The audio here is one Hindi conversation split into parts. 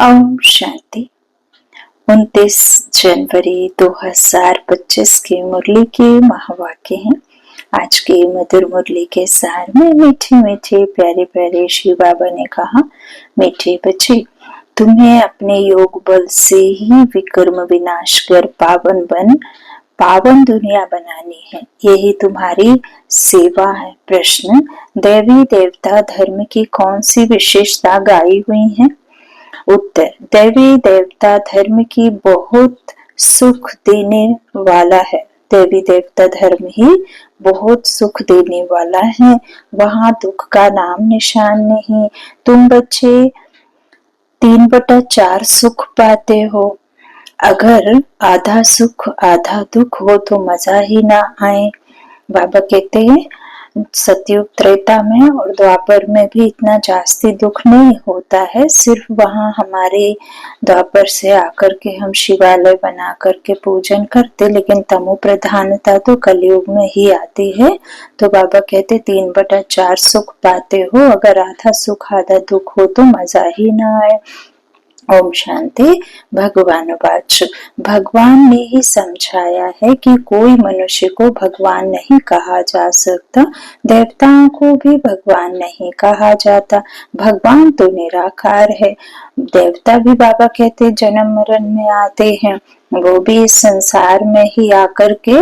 ओम शांति। 29 जनवरी 2025 के मुरली के महावाक्य हैं। आज के मधुर मुरली के सार में मीठे मीठे प्यारे प्यारे शिव बाबा ने कहा, मीठे बच्चे, तुम्हें अपने योग बल से ही विकर्म विनाश कर पावन दुनिया बनानी है। यही तुम्हारी सेवा है। प्रश्न, देवी देवता धर्म की कौन सी विशेषता गाई हुई है? उत्तर, देवी देवता धर्म की बहुत सुख देने वाला है। देवी देवता धर्म ही बहुत सुख देने वाला है, वहां दुख का नाम निशान नहीं। तुम बच्चे 3/4 सुख पाते हो। अगर आधा सुख आधा दुख हो तो मजा ही ना आए। बाबा कहते हैं सतयुग त्रेता में और द्वापर में भी इतना जास्ती दुख नहीं होता है। सिर्फ वहां हमारे द्वापर से आकर के हम शिवालय बना करके पूजन करते, लेकिन तमो प्रधानता तो कलयुग में ही आती है। तो बाबा कहते 3/4 सुख पाते हो, अगर आधा सुख आधा दुख हो तो मजा ही ना आए। ओम शांति। भगवान वाच, भगवान ने ही समझाया है कि कोई मनुष्य को भगवान नहीं कहा जा सकता, देवताओं को भी भगवान नहीं कहा जाता। भगवान तो निराकार है। देवता भी बाबा कहते जन्म मरण में आते हैं, वो भी इस संसार में ही आकर के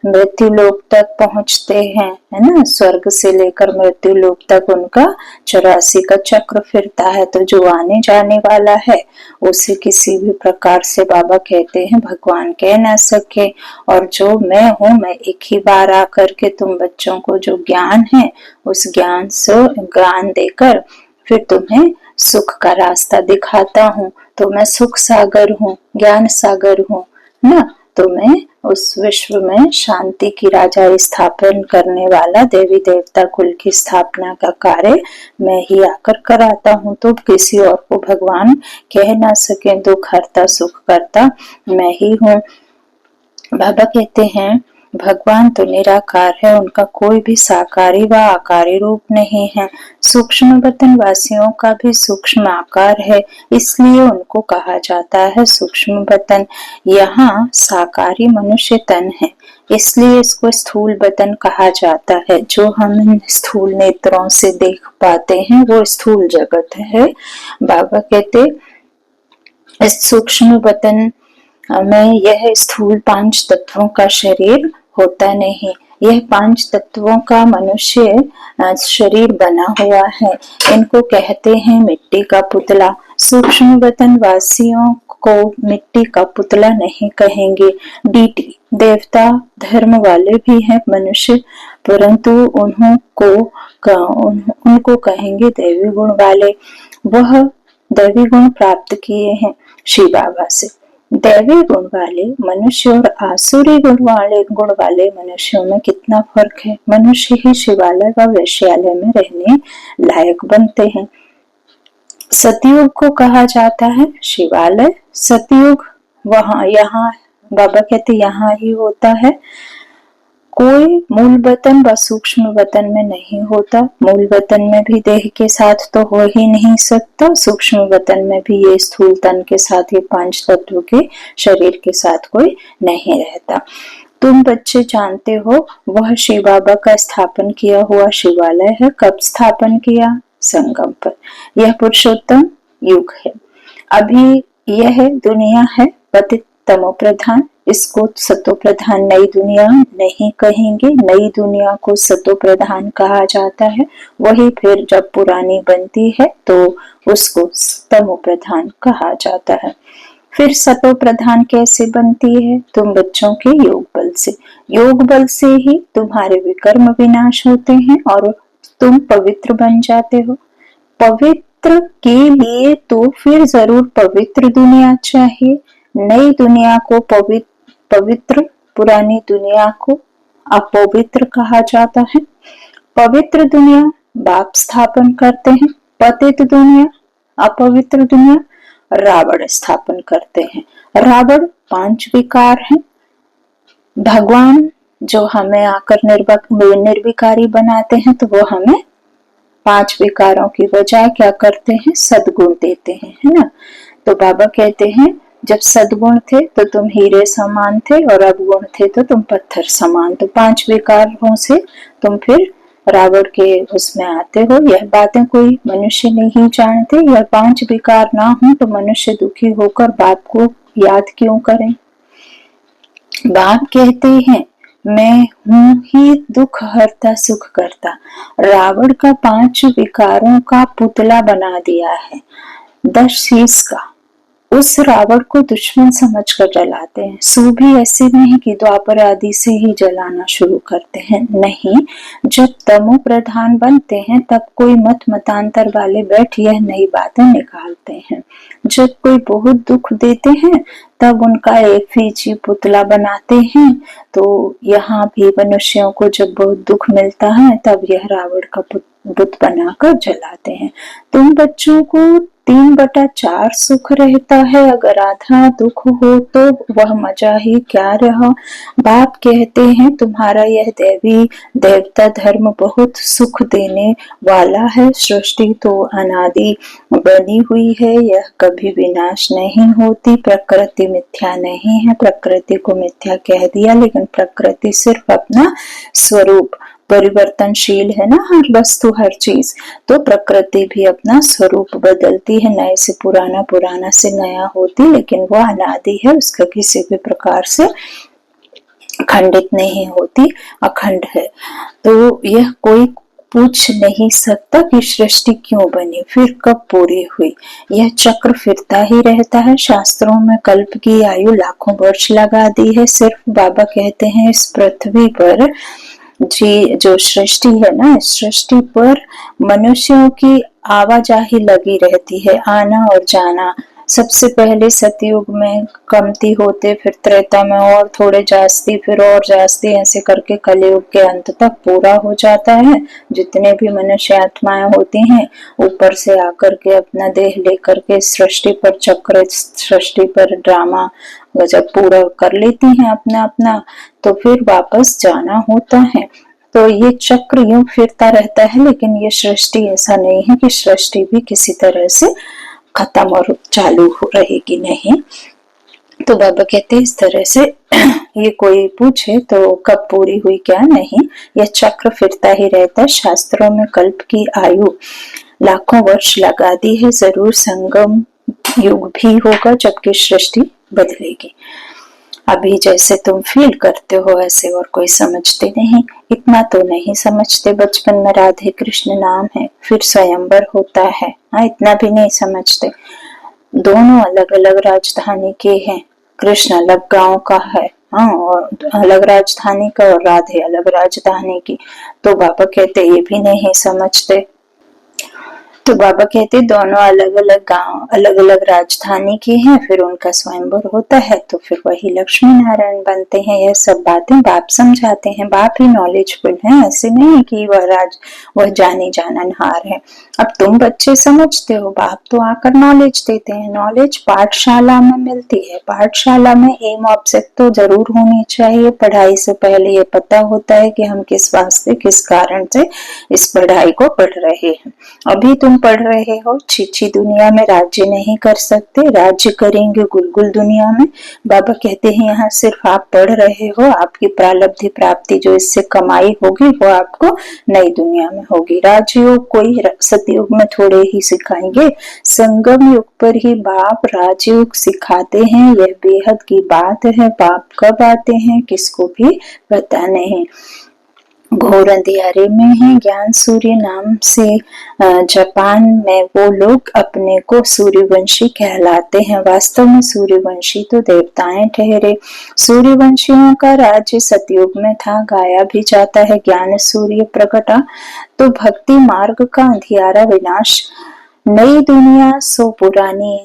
मृत्यु लोक तक पहुंचते हैं, है ना। स्वर्ग से लेकर मृत्यु लोक तक उनका 84 का चक्र फिरता है। तो जो आने जाने वाला है उसे किसी भी प्रकार से बाबा कहते हैं भगवान कह ना सके। और जो मैं हूँ, मैं एक ही बार आकर के तुम बच्चों को जो ज्ञान है उस ज्ञान से ज्ञान देकर फिर तुम्हें सुख का रास्ता दिखाता हूँ। तो मैं सुख सागर हूँ, ज्ञान सागर हूँ ना। तो मैं उस विश्व में शांति की राजा स्थापन करने वाला देवी देवता कुल की स्थापना का कार्य मैं ही आकर कराता हूँ। तो किसी और को भगवान कह ना सके। दुख हरता सुख करता मैं ही हूँ। बाबा कहते हैं भगवान तो निराकार है, उनका कोई भी साकारी व आकारी रूप नहीं है। सूक्ष्म वतन वासियों का भी सूक्ष्म आकार है, इसलिए उनको कहा जाता है सूक्ष्म वतन। यहाँ साकारी मनुष्य तन है, इसलिए इसको स्थूल वतन कहा जाता है। जो हम स्थूल नेत्रों से देख पाते हैं वो स्थूल जगत है। बाबा कहते इस सूक्ष्म वतन में यह स्थूल 5 तत्वों का शरीर होता नहीं। यह 5 तत्वों का मनुष्य शरीर बना हुआ है। इनको कहते हैं मिट्टी का पुतला। सूक्ष्म वतन वासियों को मिट्टी का पुतला नहीं कहेंगे। डीटी देवता धर्म वाले भी हैं मनुष्य, परंतु उनको कहेंगे दैवी गुण वाले। वह दैवी गुण प्राप्त किए हैं शिव बाबा से। दैवी गुण वाले मनुष्य और आसुरी गुण वाले मनुष्यों में कितना फर्क है। मनुष्य ही शिवालय व वैश्यालय में रहने लायक बनते हैं। सतयुग को कहा जाता है शिवालय। सतयुग वहां यहाँ बाबा कहते यहाँ ही होता है। कोई मूल वतन व सूक्ष्म वतन में नहीं होता। मूल वतन में भी देह के साथ तो हो ही नहीं सकता, सूक्ष्म वतन में भी ये स्थूल तन के साथ, ये 5 तत्व के शरीर के साथ कोई नहीं रहता। तुम बच्चे जानते हो वह शिव बाबा का स्थापन किया हुआ शिवालय है। कब स्थापन किया? संगम पर। यह पुरुषोत्तम युग है। अभी यह दुनिया है पतित तमो प्रधान, इसको सतो प्रधान नई दुनिया नहीं कहेंगे। नई दुनिया को सतो प्रधान कहा जाता है। वही फिर जब पुरानी बनती है तो उसको तमो प्रधान कहा जाता है। फिर सतो प्रधान कैसे बनती है? तुम बच्चों के योग बल से। योग बल से ही तुम्हारे विकर्म विनाश होते हैं और तुम पवित्र बन जाते हो। पवित्र के लिए तो फिर जरूर पवित्र दुनिया चाहिए। नई दुनिया को पवित्र, पुरानी दुनिया को अपवित्र कहा जाता है। पवित्र दुनिया बाप स्थापन करते हैं, पतित दुनिया, अपवित्र दुनिया रावण स्थापन करते हैं। रावण 5 विकार हैं। भगवान जो हमें आकर निर्विकारी बनाते हैं तो वो हमें 5 विकारों की बजाय क्या करते हैं? सद्गुण देते हैं, है ना। तो बाबा कहते हैं जब सद्गुण थे तो तुम हीरे समान थे और अवगुण थे तो तुम पत्थर समान। तो 5 विकारों से तुम फिर रावण के उसमें आते हो। यह बातें कोई मनुष्य नहीं जानते। यह 5 विकार ना हो तो मनुष्य दुखी होकर बाप को याद क्यों करें। बाप कहते हैं मैं हूं ही दुख हरता सुख करता। रावण का 5 विकारों का पुतला बना दिया है, 10 शीश का। उस रावण को दुश्मन समझकर जलाते हैं। सू भी ऐसे नहीं कि द्वापर आदि से ही जलाना शुरू करते हैं, नहीं। जब तमो प्रधान बनते हैं तब कोई मत मतांतर वाले बैठ यह नई बातें निकालते हैं। जब कोई बहुत दुख देते हैं तब उनका एफिजी पुतला बनाते हैं। तो यहाँ भी मनुष्यों को जब बहुत दुख मिलता है तब यह रावण का बुत बनाकर जलाते हैं। तुम बच्चों को 3/4 सुख रहता है, अगर आधा दुख हो तो वह मजा ही क्या रहा। बाप कहते हैं तुम्हारा यह देवी देवता धर्म बहुत सुख देने वाला है। सृष्टि तो अनादि बनी हुई है, यह कभी विनाश नहीं होती। प्रकृति मिथ्या नहीं है। प्रकृति को मिथ्या कह दिया, लेकिन प्रकृति सिर्फ अपना स्वरूप परिवर्तनशील है ना, हर वस्तु हर चीज। तो प्रकृति भी अपना स्वरूप बदलती है, नए से पुराना पुराना से नया होती, लेकिन वो अनादि है, उसका किसी भी प्रकार से खंडित नहीं होती, अखंड है। तो यह कोई पूछ नहीं सकता कि सृष्टि क्यों बनी, फिर कब पूरी हुई। यह चक्र फिरता ही रहता है। शास्त्रों में कल्प की आयु लाखों वर्ष लगा दी है। सिर्फ बाबा कहते हैं इस पृथ्वी पर जी जो सृष्टि है ना, इस सृष्टि पर मनुष्यों की आवाजाही लगी रहती है, आना और जाना। सबसे पहले सतयुग में कमती होते, फिर त्रेता में और थोड़े जास्ती, फिर और जास्ती, ऐसे करके कलयुग के अंत तक पूरा हो जाता है। जितने भी मनुष्य आत्माएं होती हैं ऊपर से आकर के अपना देह लेकर के सृष्टि पर चक्र, सृष्टि पर ड्रामा जब पूरा कर लेती हैं अपना अपना, तो फिर वापस जाना होता है। तो ये चक्र यूं फिरता रहता है, लेकिन ये सृष्टि ऐसा नहीं है कि सृष्टि भी किसी तरह से खत्म और चालू हो रहेगी, नहीं। तो बाबा कहते हैं इस तरह से ये कोई पूछे तो कब पूरी हुई क्या, नहीं, यह चक्र फिरता ही रहता है। शास्त्रों में कल्प की आयु लाखों वर्ष लगा दी है। जरूर संगम युग भी होगा जबकि सृष्टि बदलेगी। अभी जैसे तुम फील करते हो ऐसे और कोई समझते नहीं, इतना तो नहीं समझते। बचपन में राधे कृष्ण नाम है, फिर स्वयंवर होता है, हाँ, इतना भी नहीं समझते। दोनों अलग अलग राजधानी के हैं। कृष्ण अलग गांव का है, हाँ, और अलग राजधानी का, और राधे अलग राजधानी की। तो बाबा कहते ये भी नहीं समझते। तो बाबा कहते दोनों अलग अलग गांव, अलग अलग राजधानी के हैं, फिर उनका स्वयंवर होता है, तो फिर वही लक्ष्मी नारायण बनते हैं। यह सब बातें बाप समझाते हैं। बाप ही नॉलेजफुल हैं, ऐसे नहीं कि वह जाने जाननहार है। अब तुम बच्चे समझते हो, बाप तो आकर नॉलेज देते हैं। नॉलेज पाठशाला में मिलती है। पाठशाला में एम ऑब्जेक्ट तो जरूर होनी चाहिए। पढ़ाई से पहले ये पता होता है कि हम किस वास्ते, किस कारण से इस पढ़ाई को पढ़ रहे हैं। अभी तुम पढ़ रहे हो, छिछी दुनिया में राज्य नहीं कर सकते, राज्य करेंगे गुलगुल दुनिया में। बाबा कहते हैं यहाँ सिर्फ आप पढ़ रहे हो, आपकी प्रारब्ध प्राप्ति जो इससे कमाई होगी वो आपको नई दुनिया में होगी। राजयोग कोई सतयुग में थोड़े ही सिखाएंगे, संगम युग पर ही बाप राजयोग सिखाते हैं। यह बेहद की बात है। बाप कब आते हैं किसको भी पता नहीं। घोर अंधियारे में है। ज्ञान सूर्य नाम से जापान में वो लोग अपने को सूर्यवंशी कहलाते हैं। वास्तव में सूर्यवंशी तो देवताएं ठहरे। सूर्यवंशियों का राज्य सतयुग में था, गाया भी जाता है। ज्ञान सूर्य प्रकटा तो भक्ति मार्ग का अंधियारा विनाश। नई दुनिया सो पुरानी,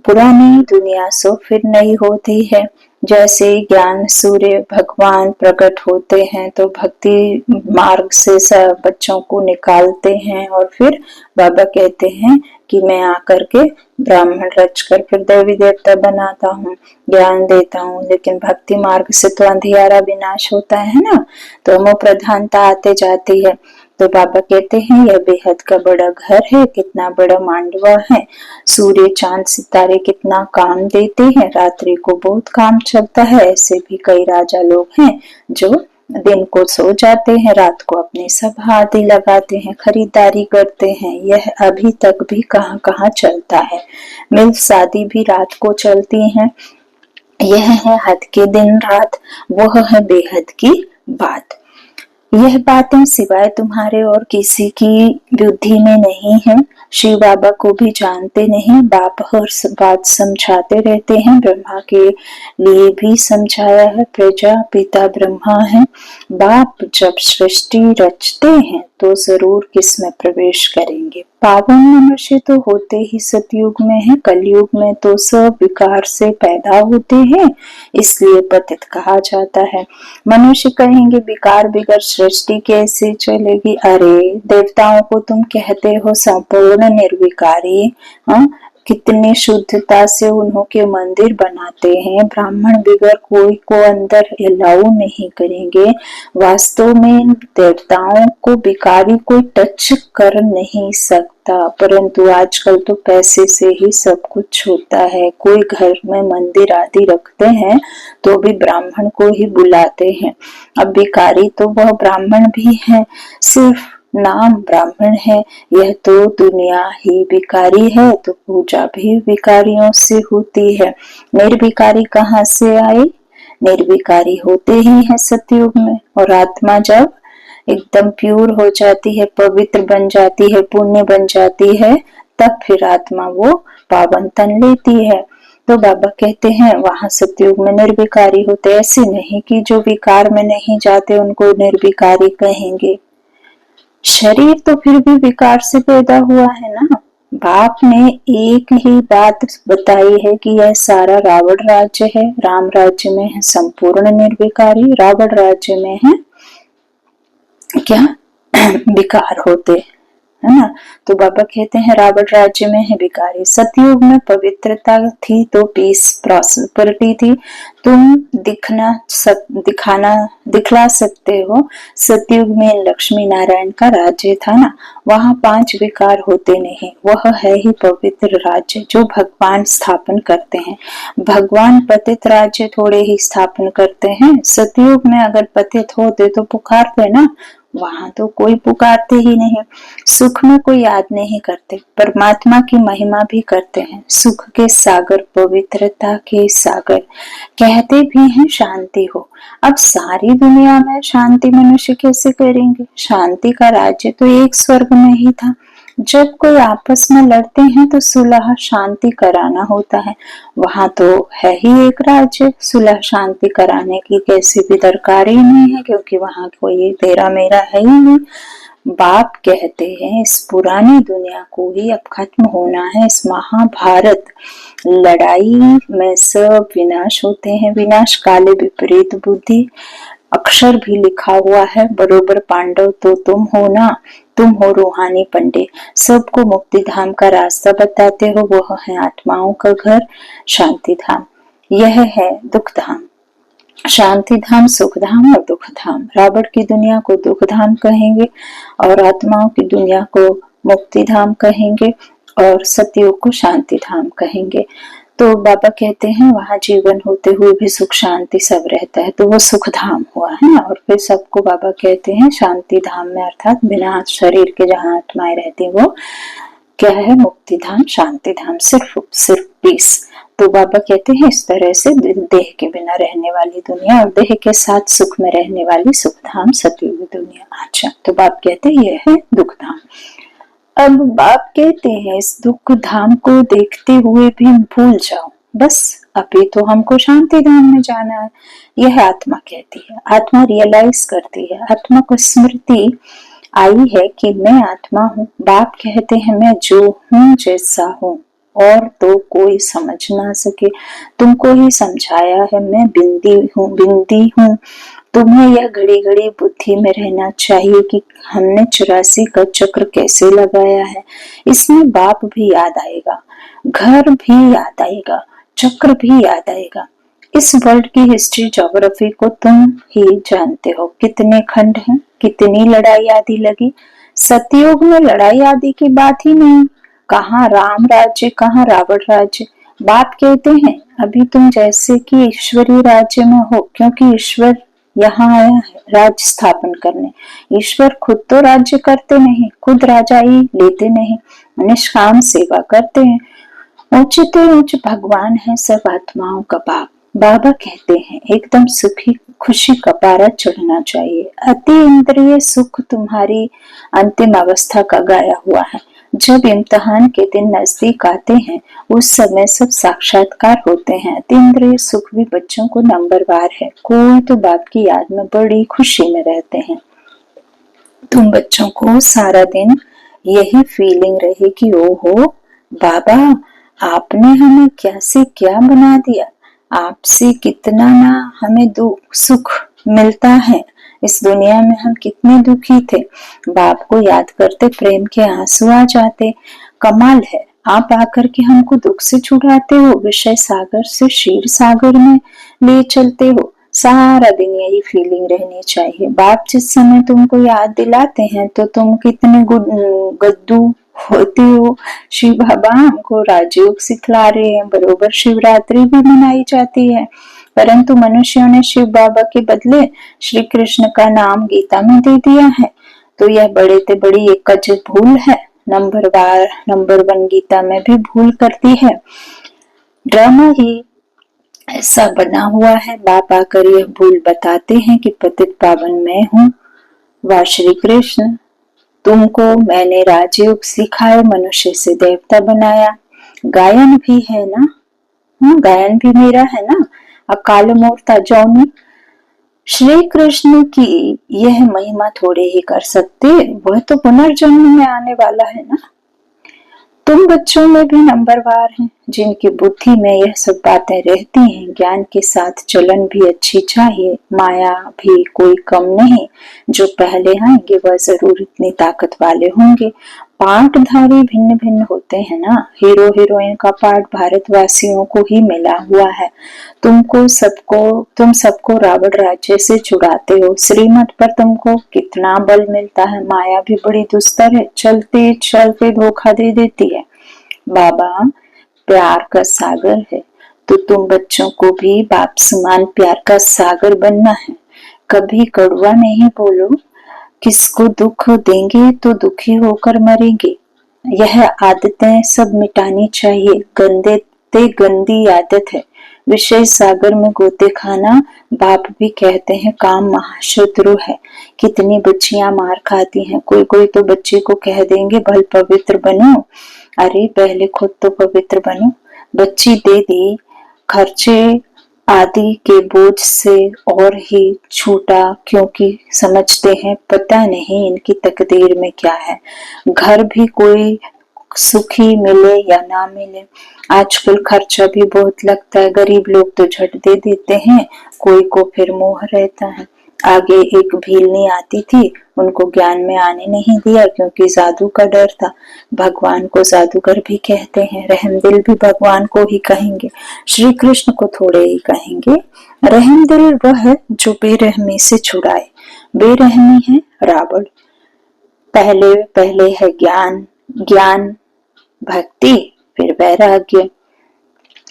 पुरानी दुनिया सो फिर नई होती है। जैसे ज्ञान सूर्य भगवान प्रकट होते हैं तो भक्ति मार्ग से सब बच्चों को निकालते हैं, और फिर बाबा कहते हैं कि मैं आकर के ब्राह्मण रच कर फिर देवी देवता बनाता हूँ, ज्ञान देता हूँ। लेकिन भक्ति मार्ग से तो अंधियारा विनाश होता है ना, तो मोह प्रधानता आते जाती है। तो बाबा कहते हैं यह बेहद का बड़ा घर है, कितना बड़ा मांडवा है, सूर्य चांद सितारे कितना काम देते हैं, रात्रि को बहुत काम चलता है। ऐसे भी कई राजा लोग हैं जो दिन को सो जाते हैं, रात को अपनी सभा आदि लगाते हैं, खरीदारी करते हैं। यह अभी तक भी कहाँ कहाँ चलता है। मिल शादी भी रात को चलती हैं। यह है हद के दिन रात, वह है बेहद की बात। यह बातें सिवाय तुम्हारे और किसी की बुद्धि में नहीं है। शिव बाबा को भी जानते नहीं। बाप हर बात समझाते रहते हैं। ब्रह्मा के लिए भी समझाया है। प्रजा पिता ब्रह्मा है। बाप जब सृष्टि रचते हैं तो जरूर किसमें प्रवेश करेंगे। पावन मनुष्य तो होते ही सतयुग में है, कलयुग में तो सब विकार से पैदा होते हैं, इसलिए पतित कहा जाता है। मनुष्य कहेंगे विकार बिगर सृष्टि कैसे चलेगी। अरे देवताओं को तुम कहते हो संपूर्ण निर्विकारी, हाँ कितनी शुद्धता से उन्होंने मंदिर बनाते हैं। ब्राह्मण बिगर कोई को अंदर अलाउ नहीं करेंगे। वास्तव में देवताओं को विकारी कोई टच कर नहीं सकता, परंतु आजकल तो पैसे से ही सब कुछ होता है। कोई घर में मंदिर आदि रखते हैं तो भी ब्राह्मण को ही बुलाते हैं। अब विकारी तो वह ब्राह्मण भी है, सिर्फ नाम ब्राह्मण है। यह तो दुनिया ही विकारी है, तो पूजा भी विकारियों से होती है। निर्विकारी कहाँ से आई? निर्विकारी होते ही है सतयुग में। और आत्मा जब एकदम प्योर हो जाती है, पवित्र बन जाती है, पुण्य बन जाती है, तब फिर आत्मा वो पावन तन लेती है। तो बाबा कहते हैं वहां सतयुग में निर्विकारी होते। ऐसे नहीं कि जो विकार में नहीं जाते उनको निर्विकारी कहेंगे। शरीर तो फिर भी विकार से पैदा हुआ है ना। बाप ने एक ही बात बताई है कि यह सारा रावण राज्य है। राम राज्य में है संपूर्ण निर्विकारी, रावण राज्य में है क्या विकार होते, है ना। तो बाबा कहते हैं रावण राज्य में है विकारी। सतयुग में पवित्रता थी तो पीस प्रॉस्पेरिटी थी। तुम दिखला सकते हो। सतयुग में लक्ष्मी नारायण का राज्य था ना, वहां 5 विकार होते नहीं। वह है ही पवित्र राज्य जो भगवान स्थापन करते हैं। भगवान पतित राज्य थोड़े ही स्थापन करते हैं। सतयुग में अगर पतित होते तो पुकारते ना, वहां तो कोई पुकारते ही नहीं। सुख में कोई याद नहीं करते, परमात्मा की महिमा भी करते हैं। सुख के सागर, पवित्रता के सागर, कहते भी हैं शांति हो। अब सारी दुनिया में शांति मनुष्य कैसे करेंगे? शांति का राज्य तो एक स्वर्ग में ही था। जब कोई आपस में लड़ते हैं तो सुलह शांति कराना होता है। वहां तो है ही एक राज्य, सुलह शांति कराने की कैसी भी दरकार ही नहीं है, क्योंकि वहां कोई तेरा मेरा है ही नहीं। बाप कहते हैं इस पुरानी दुनिया को ही अब खत्म होना है। इस महाभारत लड़ाई में सब विनाश होते हैं। विनाश काले विपरीत बुद्धि, अक्षर भी लिखा हुआ है बरोबर। पांडव तो तुम हो ना, तुम हो रूहानी पंडित, सबको मुक्ति धाम का रास्ता बताते हो। वह है आत्माओं का घर शांति धाम, यह है दुख धाम। शांति धाम, सुख धाम और दुख धाम। रावण की दुनिया को दुख धाम कहेंगे और आत्माओं की दुनिया को मुक्ति धाम कहेंगे और सतयुग को शांति धाम कहेंगे। तो बाबा कहते हैं वहां जीवन होते हुए भी सुख शांति सब रहता है, तो वो सुख धाम हुआ है ना। और फिर सबको बाबा कहते हैं शांति धाम में, अर्थात बिना शरीर के जहाँ आत्माएं रहती वो क्या है? मुक्ति धाम, शांति धाम, सिर्फ पीस। तो बाबा कहते हैं इस तरह से देह के बिना रहने वाली दुनिया और देह के साथ सुख में रहने वाली सुख धाम सतयुग दुनिया। अच्छा, तो बाप कहते हैं यह है दुख धाम। अब बाप कहते हैं इस दुख धाम को देखते हुए भी भूल जाओ, बस अभी तो हमको शांति धाम में जाना है। यह आत्मा कहती है, आत्मा रियलाइज करती है, आत्मा को स्मृति आई है कि मैं आत्मा हूँ। बाप कहते हैं मैं जो हूँ जैसा हूँ और तो कोई समझ ना सके, तुमको ही समझाया है। मैं बिंदी हूँ। तुम्हें यह घड़ी घड़ी बुद्धि में रहना चाहिए कि हमने 84 का चक्र कैसे लगाया है। इसमें बाप भी याद आएगा, घर भी याद आएगा, चक्र भी याद आएगा। इस वर्ल्ड की हिस्ट्री ज्योग्राफी को तुम ही जानते हो, कितने खंड हैं? कितनी लड़ाई आदि लगी। सतयुग में लड़ाई आदि की बात ही नहीं, कहाँ राम राज्य कहाँ रावण राज्य। बाप कहते हैं अभी तुम जैसे कि ईश्वरीय राज्य में हो, क्योंकि ईश्वर यहाँ आया है राज्य स्थापन करने। ईश्वर खुद तो राज्य करते नहीं, खुद राजाई लेते नहीं, निष्काम सेवा करते हैं। ऊंचते ऊंच भगवान है सब आत्माओं का बाप। बाबा कहते हैं एकदम सुखी खुशी का पारा चढ़ना चाहिए। अति इंद्रिय सुख तुम्हारी अंतिम अवस्था का गाया हुआ है। जब इम्तिहान के दिन नजदीक आते हैं उस समय सब साक्षात्कार होते हैं। अति इंद्रिय सुख भी बच्चों को नंबरवार है। कोई तो बाप की याद में बड़ी खुशी में रहते हैं। तुम बच्चों को सारा दिन यही फीलिंग रही कि ओहो बाबा आपने हमें क्या से क्या बना दिया, आपसे कितना ना हमें दुख सुख मिलता है, इस दुनिया में हम कितने दुखी थे। बाप को याद करते प्रेम के आंसू आ जाते। कमाल है, आप आकर के हमको दुख से छुड़ाते हो, विषय सागर से क्षीर सागर में ले चलते हो। सारा दिन यही फीलिंग रहनी चाहिए। बाप जिस समय तुमको याद दिलाते हैं तो तुम कितने गद्दू होते हो। शिव बाबा हमको राजयोग सिखला रहे हैं, बरोबर शिवरात्रि भी मनाई जाती है, परंतु मनुष्यों ने शिव बाबा के बदले श्री कृष्ण का नाम गीता में दे दिया है। तो यह बड़े से बड़ी एक अजब भूल है। नंबर 1 गीता में भी भूल करती है। ड्रामा ही ऐसा बना हुआ है। बाप आकर यह भूल बताते हैं कि पतित पावन मैं हूँ। वाह श्री कृष्ण, तुमको मैंने राजयोग सिखाए, मनुष्य से देवता बनाया। गायन भी है ना, गायन भी मेरा है ना। अकाल मूर्ता जौनी श्री कृष्ण की यह महिमा थोड़े ही कर सकते, वह तो पुनर्जन्म में आने वाला है ना। तुम बच्चों में भी नंबरवार हैं, जिनकी बुद्धि में यह सब बातें रहती हैं। ज्ञान के साथ चलन भी अच्छी चाहिए, माया भी कोई कम नहीं। जो पहले आएंगे वह जरूर इतनी ताकत वाले होंगे। पाठधारी भिन्न भिन्न होते हैं ना। हीरो हीरोइन का पाठ भारतवासियों को ही मिला हुआ है। तुम सबको रावण राज्य से छुड़ाते हो। श्रीमत पर तुमको कितना बल मिलता है। माया भी बड़ी दुस्तर है, चलते चलते धोखा दे देती है। बाबा प्यार का सागर है, तो तुम बच्चों को भी बाप समान प्यार का सागर बनना है। कभी कड़वा नहीं बोलो। किसको दुख देंगे तो दुखी होकर मरेंगे। यह आदतें सब मिटानी चाहिए। गंदी आदत है विषय सागर में गोते खाना। बाप भी कहते हैं काम महाशत्रु है। कितनी बच्चियां मार खाती हैं। कोई तो बच्चे को कह देंगे भल पवित्र बनो। अरे पहले खुद तो पवित्र बनो। बच्ची दे दी खर्चे आदि के बोझ से और ही छूटा, क्योंकि समझते हैं पता नहीं इनकी तकदीर में क्या है। घर भी कोई सुखी मिले या ना मिले। आजकल खर्चा भी बहुत लगता है। गरीब लोग तो झट दे देते हैं, कोई को फिर मोह रहता है। आगे एक भीलनी आती थी, उनको ज्ञान में आने नहीं दिया क्योंकि जादू का डर था। भगवान को जादूगर भी कहते हैं, रहमदिल भी भगवान को ही कहेंगे, श्री कृष्ण को थोड़े ही कहेंगे। रहमदिल वह है जो बेरहमी से छुड़ाए। बेरहमी है रावण। पहले है ज्ञान भक्ति फिर वैराग्य।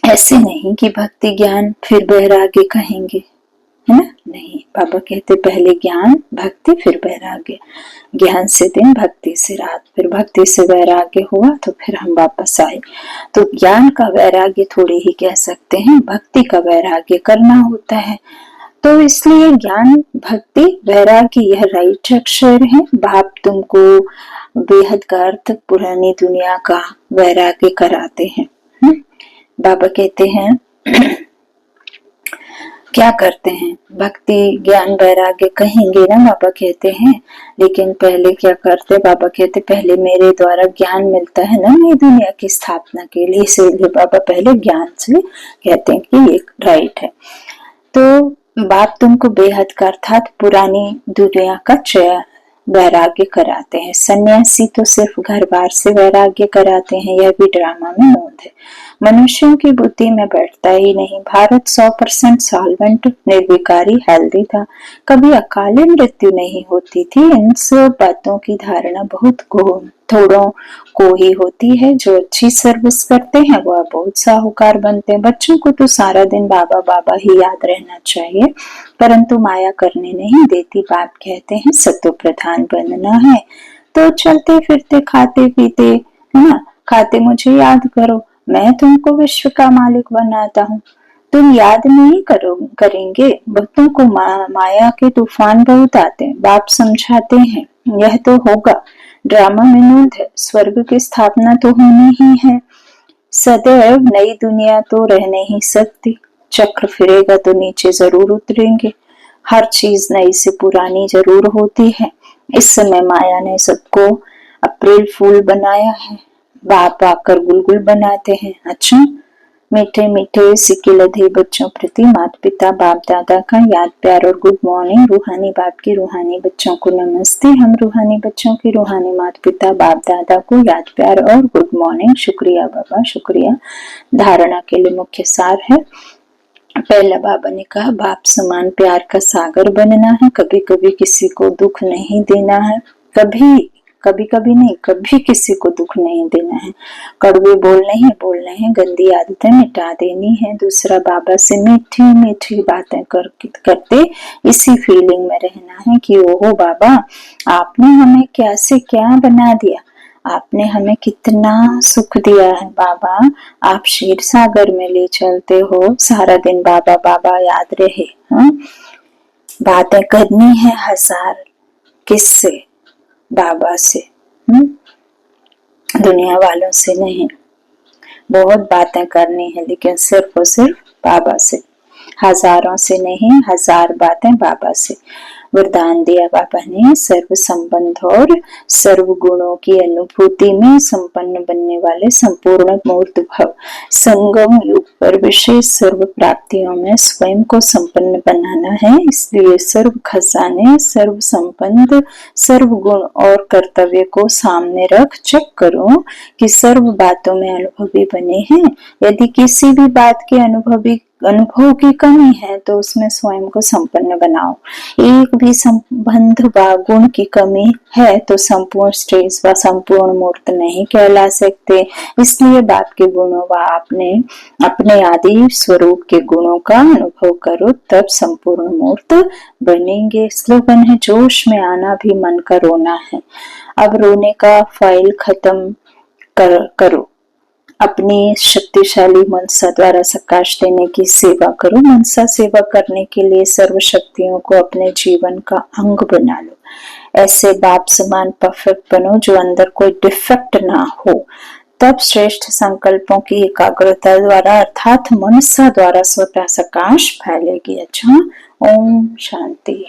ऐसे नहीं कि भक्ति ज्ञान फिर वैराग्य कहेंगे, है ना। नहीं, बाबा कहते पहले ज्ञान भक्ति फिर वैराग्य। ज्ञान से दिन भक्ति से रात, फिर भक्ति से वैराग्य हुआ तो फिर हम वापस आए। तो ज्ञान का वैराग्य थोड़ी ही कह सकते हैं, भक्ति का वैराग्य करना होता है। तो इसलिए ज्ञान भक्ति वैराग्य यह राइट अक्षर है। बाप तुमको बेहद का अर्थ पुरानी दुनिया का वैराग्य कराते हैं। बाबा कहते हैं क्या करते हैं, भक्ति ज्ञान वैराग्य कहेंगे ना बाबा कहते हैं, लेकिन पहले क्या करते। बाबा कहते पहले मेरे द्वारा ज्ञान मिलता है ना नई दुनिया की स्थापना के लिए, इसीलिए बाबा पहले ज्ञान से कहते हैं कि ये राइट है। तो बाप तुमको बेहद का अर्थात पुरानी दुनिया का वैराग्य कराते हैं। सन्यासी तो सिर्फ घर बार से वैराग्य कराते हैं, यह भी ड्रामा में नोंद है। मनुष्यों की बुद्धि में बैठता ही नहीं। भारत 100% सॉल्वेंट, निर्विकारी, हेल्दी था, कभी अकाली मृत्यु नहीं होती थी। इन सब बातों की धारणा बहुत थोड़ों को ही होती है। जो अच्छी सर्विस करते हैं वह बहुत साहूकार बनते हैं। बच्चों को तो सारा दिन बाबा बाबा ही याद रहना चाहिए, परंतु माया करने नहीं देती। बाप कहते हैं सतो प्रधान बनना है तो चलते फिरते खाते पीते, है ना, खाते मुझे याद करो, मैं तुमको विश्व का मालिक बनाता हूँ। तुम याद नहीं करेंगे, भक्तों को माया के तूफान बहुत आते हैं। बाप समझाते हैं यह तो होगा, ड्रामा में नोंद है, स्वर्ग की स्थापना तो होनी ही है। सदैव नई दुनिया तो रह नहीं सकती, चक्र फिरेगा तो नीचे जरूर उतरेंगे। हर चीज नई से पुरानी जरूर होती है। इस समय माया ने सबको अप्रैल फूल बनाया है, बाप आकर गुलगुल बनाते हैं। अच्छा, मीठे मीठे सिक्के लधे बच्चों प्रति माता पिता बाप दादा का याद प्यार और गुड मॉर्निंग। रूहानी बाप के रूहानी बच्चों को नमस्ते। हम रूहानी बच्चों के रूहानी माता पिता बाप दादा को याद प्यार और गुड मॉर्निंग। शुक्रिया बाबा, शुक्रिया। धारणा के लिए मुख्य सार है। पहला बाबा ने कहा बाप समान प्यार का सागर बनना है, कभी कभी किसी को दुख नहीं देना है, कभी नहीं, कभी किसी को दुख नहीं देना है। कड़वे बोलने हैं, गंदी आदतें मिटा देनी है। दूसरा, बाबा से मीठी मीठी बातें करते इसी फीलिंग में रहना है कि ओहो बाबा, आपने हमें क्या से क्या बना दिया, आपने हमें कितना सुख दिया है। बाबा, आप क्षीर सागर में ले चलते हो, सारा दिन बाबा बाबा याद रहे। बातें करनी है हजार, किससे? बाबा से, दुनिया वालों से नहीं। बहुत बातें करनी है लेकिन सिर्फ और सिर्फ बाबा से, हजारों से नहीं, हजार बातें बाबा से। वरदान दिया बाबा ने सर्व संबंध और सर्व गुणों की अनुभूति में संपन्न बनने वाले संपूर्ण मूर्त भव संगम युग पर विशेष सर्व प्राप्तियों में स्वयं को संपन्न बनाना है। इसलिए सर्व खजाने, सर्व संबंध, सर्व गुण और कर्तव्य को सामने रख चेक करो कि सर्व बातों में अनुभवी बने हैं। यदि किसी भी बात के अनुभव की कमी है तो उसमें स्वयं को संपन्न बनाओ। एक भी संबंध व गुण की कमी है तो संपूर्ण स्टेज व संपूर्ण मूर्त नहीं कहला सकते। इसलिए बाप के गुणों व अपने आदि स्वरूप के गुणों का अनुभव करो, तब संपूर्ण मूर्त बनेंगे। स्लोगन है जोश में आना भी मन का रोना है। अब रोने का फाइल खत्म करो, अपनी शक्तिशाली मनसा द्वारा प्रकाश देने की सेवा करो। मनसा सेवा करने के लिए सर्व शक्तियों को अपने जीवन का अंग बना लो। ऐसे बाप समान परफेक्ट बनो जो अंदर कोई डिफेक्ट ना हो। तब श्रेष्ठ संकल्पों की एकाग्रता द्वारा अर्थात मनसा द्वारा स्वतः प्रकाश फैलेगी। अच्छा, ओम शांति।